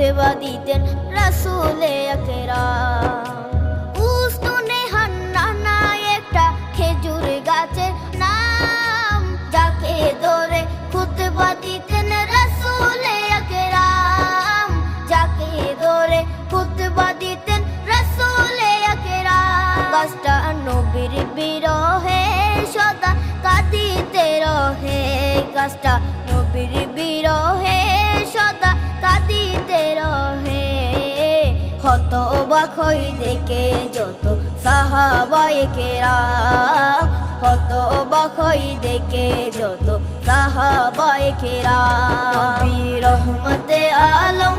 খুতবা দিতেন রাসূলে আকরাম। উস্তুনে হান্নানা একটা খেজুর গাছের নাম, যাকে ধরে খুতবা দিতেন রাসূলে আকরাম, যাকে ধরে খুতবা দিতেন রাসূলে আকরাম। গাছটা নবীর বিরহে সদা কাঁদিতে রহে, গাছটা নবীর বিরহে সদা কাঁদিতে রহে। হতবাক হই দেখে যত সাহাবায়ে কেরাম, হতবাক হই দেখে যত সাহাবায়ে কেরাম। নবী রহমতে আলম